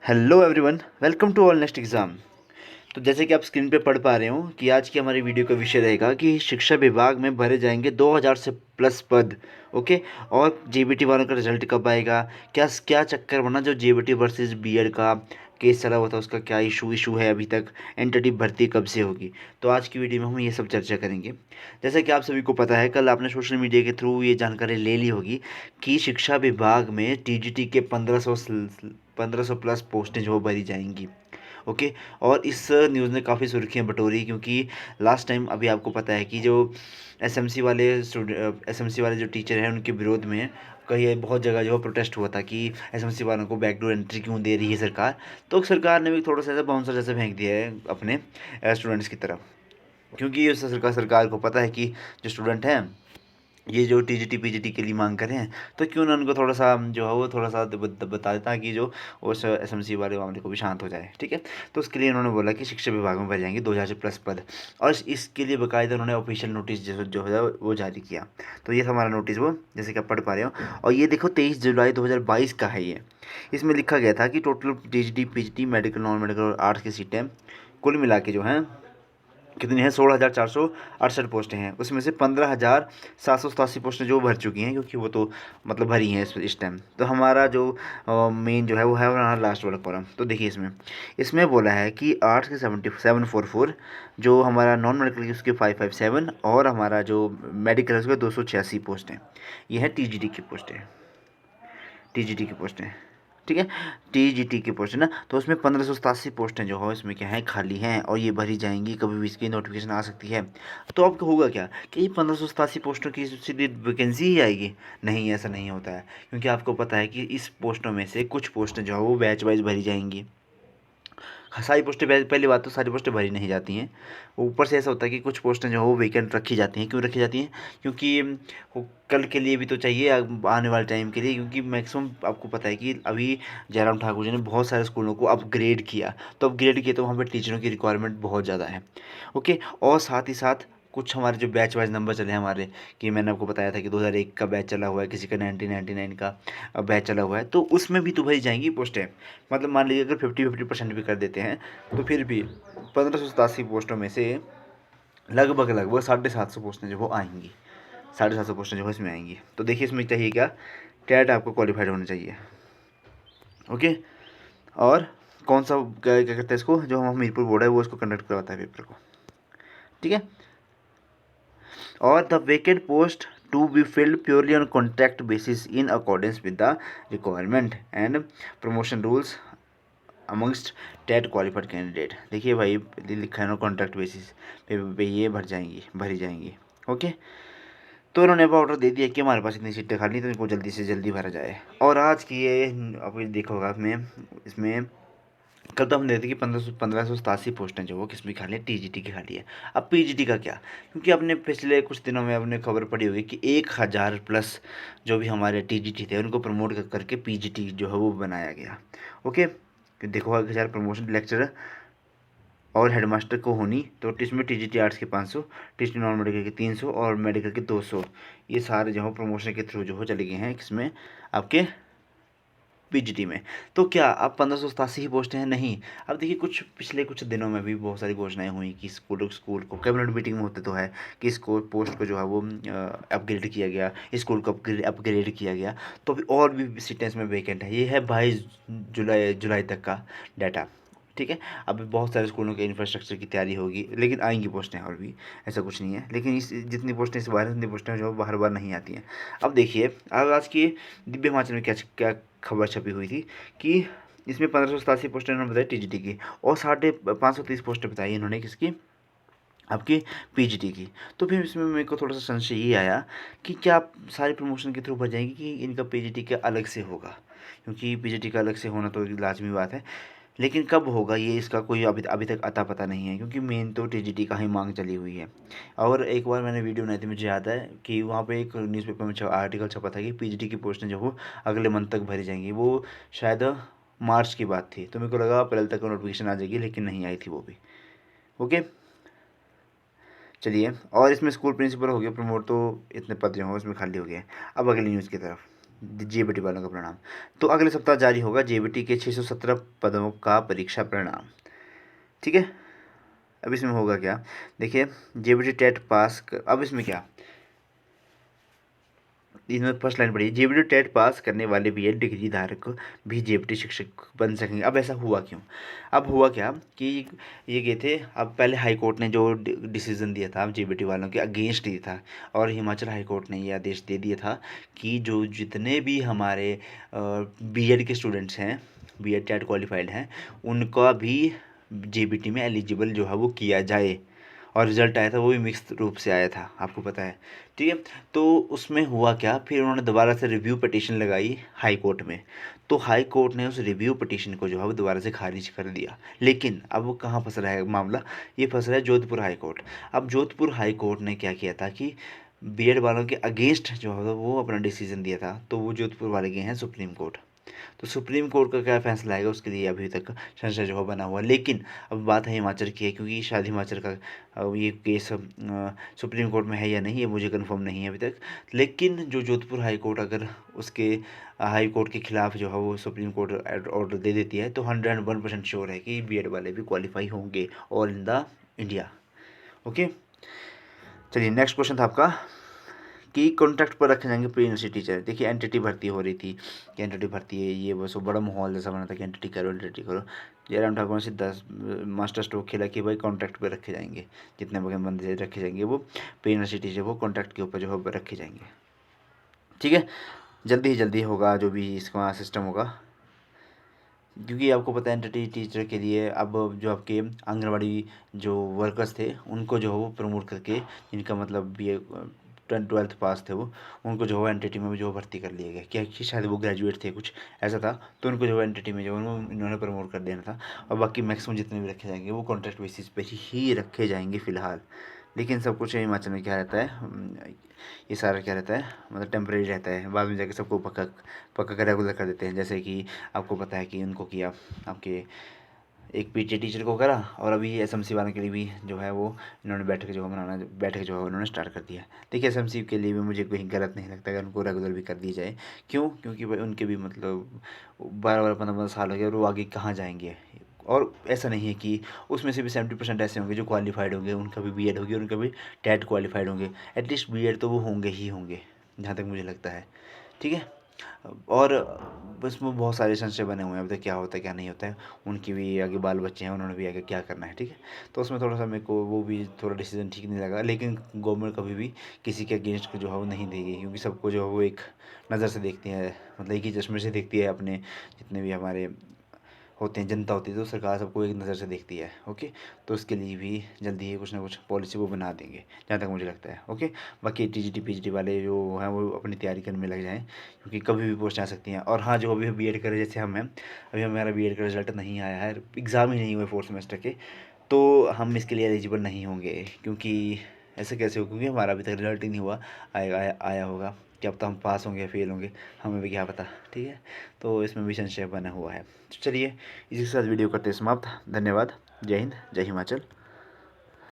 Hello everyone, welcome to all next exam. तो जैसे कि आप स्क्रीन पे पढ़ पा रहे हो कि आज की हमारी वीडियो का विषय रहेगा कि शिक्षा विभाग में भरे जाएंगे 2000 से प्लस पद। ओके। और जेबीटी वालों का रिजल्ट कब आएगा, क्या क्या चक्कर बना जो जेबीटी वर्सेस बीएड का केस चला हुआ था, उसका क्या इशू है अभी तक, एंटिटी भर्ती कब से होगी। तो आज की वीडियो में हम ये सब चर्चा करेंगे। जैसे कि आप सभी को पता है, कल आपने सोशल मीडिया के थ्रू ये जानकारी ले ली होगी कि शिक्षा विभाग में टीजीटी के 1500 प्लस पोस्टें जो भरी जाएंगी। ओके। और इस न्यूज़ ने काफ़ी सुर्खियां बटोरी, क्योंकि लास्ट टाइम अभी आपको पता है कि जो एसएमसी वाले जो टीचर हैं उनके विरोध में कहीं बहुत जगह जो है प्रोटेस्ट हुआ था कि एसएमसी वालों को बैकडोर एंट्री क्यों दे रही है सरकार। तो सरकार ने भी थोड़ा सा ऐसा बाउंसर जैसे फेंक दिया है अपने स्टूडेंट्स की तरफ, क्योंकि ये सरकार को पता है कि जो स्टूडेंट हैं ये जो टीजीटी पीजीटी के लिए मांग कर रहे हैं, तो क्यों ना उनको थोड़ा सा जो है वो थोड़ा सा बता देता है कि जो उस एसएमसी वाले मामले को भी शांत हो जाए। ठीक है। तो उसके लिए उन्होंने बोला कि शिक्षा विभाग में भर जाएंगे 2000 से प्लस पद, और इसके लिए बाकायदा उन्होंने ऑफिशियल नोटिस जो है वो जारी किया। तो ये था हमारा नोटिस, वो जैसे कि आप पढ़ पा रहे हो। और ये देखो 23 जुलाई 2022 का है ये। इसमें लिखा गया था कि total TGT PGT medical non medical और आर्ट्स की सीटें कुल मिला के जो हैं कितनी है, 16,468 पोस्टें हैं। उसमें से 15,787 पोस्टें जो भर चुकी हैं, क्योंकि वो तो मतलब भरी हैं इस टाइम। तो हमारा जो मेन जो है वो है हमारा लास्ट वाला कॉलम। तो देखिए इसमें इसमें बोला है कि आर्ट्स के 744, जो हमारा नॉन मेडिकल की उसके 557, और हमारा जो मेडिकल है उसके 286 पोस्टें। ये है टीजीटी की पोस्टें, टीजीटी की पोस्टें। ठीक है। टीजीटी की पोस्ट है ना, तो उसमें 1587 पोस्टें जो है इसमें क्या है, खाली हैं, और ये भरी जाएंगी, कभी भी इसकी नोटिफिकेशन आ सकती है। तो अब होगा क्या कि 1587 पोस्टों की सीधी वैकेंसी ही आएगी? नहीं, ऐसा नहीं होता है, क्योंकि आपको पता है कि इस पोस्टों में से कुछ पोस्टें जो है वो बैच वाइज भरी जाएंगी। सारी पोस्टें पहली बात तो सारी पोस्टें भरी नहीं जाती हैं। ऊपर से ऐसा होता है कि कुछ पोस्टें जो है वो वेकेंट रखी जाती हैं। क्यों रखी जाती हैं? क्योंकि वो कल के लिए भी तो चाहिए, आने वाले टाइम के लिए, क्योंकि मैक्सिमम आपको पता है कि अभी जयराम ठाकुर जी ने बहुत सारे स्कूलों को अपग्रेड किया। तो अपग्रेड किया तो वहाँ पर टीचरों की रिक्वायरमेंट बहुत ज़्यादा है। ओके। और साथ ही साथ कुछ हमारे जो बैच वाइज नंबर चले हैं हमारे, कि मैंने आपको बताया था कि 2001 का बैच चला हुआ है, किसी का 1999 का बैच चला हुआ है, तो उसमें भी तो भरी जाएंगी पोस्टें। मतलब मान लीजिए अगर 50% भी कर देते हैं, तो फिर भी 1587 पोस्टों में से लगभग लगभग 750 पोस्टें जो वो आएंगी, 750 पोस्टें जो है इसमें आएंगी। तो देखिए इसमें चाहिए क्या, टेट आपको क्वालिफाइड होना चाहिए। ओके। और कौन सा क्या क्या कहते हैं इसको, जो हम हमीरपुर बोर्ड है वो इसको कंडक्ट करवाता है पेपर को। ठीक है। और the vacant post to be filled purely on contract basis in accordance with the requirement and promotion rules amongst TET qualified candidate. देखिए भाई, लिखा है ना, कॉन्ट्रैक्ट बेसिस पे ये भरी जाएंगी। ओके। तो उन्होंने अब ऑर्डर दे दिया कि हमारे पास इतनी सीटें खाली, तो इनको जल्दी से जल्दी भरा जाए। और आज की ये आप देखा होगा इसमें कल तो हमने देखा कि 1587 पोस्टें जो वो किसमें खाली है, टीजीटी की खाली है। अब पीजीटी का क्या, क्योंकि आपने पिछले कुछ दिनों में आपने खबर पड़ी होगी कि 1000 प्लस जो भी हमारे टीजीटी थे उनको प्रमोट करके पीजीटी जो है वो बनाया गया। ओके। देखो 1000 प्रमोशन लेक्चरर और हेडमास्टर को होनी, तो इसमें टीजीटी आर्ट्स के 500, टीजीटी नॉन मेडिकल के 300 और मेडिकल के 200, ये सारे जो है प्रमोशन के थ्रू जो हो चले गए हैं किसमें, आपके पीजीटी में। तो क्या अब 1587 ही पोस्टें हैं? नहीं। अब देखिए पिछले कुछ दिनों में भी बहुत सारी घोषणाएं हुई कि स्कूल को कैबिनेट मीटिंग में होते तो है कि इसको पोस्ट को जो है वो अपग्रेड किया गया, स्कूल को अपग्रेड किया गया। तो अभी और भी सीटें इसमें वेकेंट है। ये है 22 जुलाई तक का डाटा। ठीक है। अभी बहुत सारे स्कूलों के इंफ्रास्ट्रक्चर की तैयारी होगी, लेकिन आएंगी पोस्टें और भी, ऐसा कुछ नहीं है। लेकिन इस जितनी पोस्टें इस बार, उतनी पोस्टें जो बार बार नहीं आती हैं। अब देखिए आज की दिव्य हिमाचल में क्या क्या खबर छपी हुई थी कि इसमें 1587 पोस्टें इन्होंने बताई टीजीटी की, और 530 पोस्टें बताई इन्होंने किसकी, आपकी पीजीटी की। तो फिर इसमें मेरे को थोड़ा सा संशय ये आया कि क्या आप सारी प्रमोशन के थ्रू भर जाएंगे कि इनका पीजीटी का अलग से होगा, क्योंकि पीजीटी का अलग से होना तो लाजमी बात है। लेकिन कब होगा ये, इसका कोई अभी अभी तक अता पता नहीं है, क्योंकि मेन तो टीजीटी का ही मांग चली हुई है। और एक बार मैंने वीडियो बनाई थी, मुझे याद है कि वहाँ पे एक न्यूज़पेपर में आर्टिकल छपा था कि पीजीटी की पोस्टें जो हो अगले मंथ तक भरी जाएंगी। वो शायद मार्च की बात थी, तो मेरे को लगा अप्रैल तक नोटिफिकेशन आ जाएगी, लेकिन नहीं आई थी वो भी। ओके। चलिए, और इसमें स्कूल प्रिंसिपल हो गया प्रमोट, तो इतने पद जो हो इसमें खाली हो गए। अब अगली न्यूज़ की तरफ। जेबीटी वालों का परिणाम। तो अगले सप्ताह जारी होगा जेबीटी के 617 पदों का परीक्षा परिणाम। ठीक है, अब इसमें होगा क्या, देखिए जेबीटी टेट पास अब इसमें क्या, इसमें फर्स्ट लाइन पढ़िए, जेबीटी टेट पास करने वाले बीएड डिग्री धारक भी जेबीटी शिक्षक बन सकेंगे। अब ऐसा हुआ क्यों, अब हुआ क्या कि ये गए थे, अब पहले हाई कोर्ट ने जो डिसीजन दिया था जेबीटी वालों के अगेंस्ट दिया था, और हिमाचल हाई कोर्ट ने ये आदेश दे दिया था कि जो जितने भी हमारे बीएड के स्टूडेंट्स हैं, बीएड टेट क्वालिफाइड हैं, उनका भी जेबीटी में एलिजिबल जो है वो किया जाए। और रिजल्ट आया था वो भी मिक्स रूप से आया था, आपको पता है। ठीक है, तो उसमें हुआ क्या, फिर उन्होंने दोबारा से रिव्यू पिटीशन लगाई हाई कोर्ट में। तो हाई कोर्ट ने उस रिव्यू पिटीशन को जो है वो दोबारा से खारिज कर दिया। लेकिन अब वो कहाँ फंस रहा है मामला, ये फंस रहा है जोधपुर हाई कोर्ट। अब जोधपुर हाई कोर्ट ने क्या किया था कि बीएड वालों के अगेंस्ट जो है वो अपना डिसीजन दिया था, तो वो जोधपुर वाले गए हैं सुप्रीम कोर्ट। तो सुप्रीम कोर्ट का क्या फैसला आएगा उसके लिए अभी तक संशय जो है बना हुआ। लेकिन अब बात है हिमाचल की है, क्योंकि शायद हिमाचल का ये केस सुप्रीम कोर्ट में है या नहीं ये मुझे कंफर्म नहीं है अभी तक। लेकिन जो जोधपुर हाई कोर्ट अगर उसके हाई कोर्ट के खिलाफ जो है वो सुप्रीम कोर्ट ऑर्डर दे देती है, तो 101% श्योर है कि बीएड वाले भी क्वालिफाई होंगे all in the India. Okay, चलिए नेक्स्ट क्वेश्चन था आपका कि कॉन्ट्रैक्ट पर रखे जाएंगे प्री यूनिवर्सिटी टीचर। देखिए एनटीटी भर्ती हो रही थी कि एनटीटी भर्ती है, ये बस वो बड़ा माहौल जैसा बना था कि एनटीटी करो एनटीटी करो। जयराम ठाकुर ने सीधा मास्टर स्ट्रोक खेला कि भाई कॉन्ट्रैक्ट पर रखे जाएंगे, जितने बंदे रखे जाएंगे वो प्री यूनिवर्सिटी टीचर वो कॉन्ट्रैक्ट के ऊपर जो है रखे जाएंगे। ठीक है, जल्दी होगा जो भी इसका सिस्टम होगा, क्योंकि आपको पता है एनटीटी टीचर के लिए अब जो आपके आंगनवाड़ी जो वर्कर्स थे उनको जो है वो प्रमोट करके, जिनका मतलब बी 12th पास थे वो, उनको जो है एनटीटी में जो भर्ती कर लिया गया, क्या कि शायद वो ग्रेजुएट थे कुछ ऐसा था, तो उनको जो है एनटीटी में जो इन्होंने प्रमोट कर देना था। और बाकी मैक्सिमम जितने भी रखे जाएंगे वो कॉन्ट्रैक्ट बेसिस पे ही रखे जाएंगे फ़िलहाल। लेकिन सब कुछ हिमाचल में क्या रहता है, ये सारा क्या रहता है, मतलब टेम्परेरी रहता है, बाद में जाके सबको पक्का पक्का कर रेगुलर कर देते हैं। जैसे कि आपको पता है कि उनको किया आपके एक पीटी टीचर को करा, और अभी एसएमसी वालों के लिए भी जो है वो इन्होंने बैठक जो है उन्होंने स्टार्ट कर दिया। देखिए एसएमसी के लिए भी मुझे कहीं गलत नहीं लगता अगर उनको रेगुलर भी कर दी जाए। क्यों, क्योंकि भाई उनके भी मतलब 12-15 साल हो गए और वो आगे कहाँ जाएंगे। और ऐसा नहीं है कि उसमें से भी 70% ऐसे होंगे जो क्वालिफाइड होंगे, उनका भी बीएड होगी, उनका भी टेट क्वालिफाइड होंगे, एटलीस्ट बीएड तो वो होंगे ही होंगे, जहाँ तक मुझे लगता है। ठीक है, और उसमें बहुत सारे संशय बने हुए हैं अभी तक, क्या होता है क्या नहीं होता है, उनकी भी आगे बाल बच्चे हैं, उन्होंने भी आगे क्या करना है। ठीक है, तो उसमें थोड़ा सा मेरे को वो भी थोड़ा डिसीजन ठीक नहीं लगा। लेकिन गवर्नमेंट कभी भी किसी के अगेंस्ट जो है वो नहीं देगी, क्योंकि सबको जो है वो एक नज़र से देखती है, मतलब एक ही चश्मे से देखती है। अपने जितने भी हमारे होते हैं, जनता होती है, तो सरकार सबको एक नज़र से देखती है। ओके, तो उसके लिए भी जल्दी ही कुछ ना कुछ पॉलिसी वो बना देंगे, जहाँ तक मुझे लगता है। ओके, बाकी टीजीटी पीजीटी वाले जो हैं वो अपनी तैयारी करने में लग जाएँ, क्योंकि कभी भी पोस्ट आ सकती हैं। और हाँ, जो अभी बीएड करे जैसे हम हैं, अभी हमारा बीएड का रिजल्ट नहीं आया है, एग्ज़ाम ही नहीं हुए 4th सेमेस्टर के, तो हम इसके लिए एलिजिबल नहीं होंगे। क्योंकि ऐसे कैसे हो, क्योंकि हमारा अभी तक रिजल्ट ही नहीं हुआ, आया होगा, क्या पता हम पास होंगे या फेल होंगे, हमें भी क्या पता। ठीक है, तो इसमें भी संशय बना हुआ है। तो चलिए इसी के साथ वीडियो करते हैं समाप्त। धन्यवाद, जय हिंद, जय हिमाचल।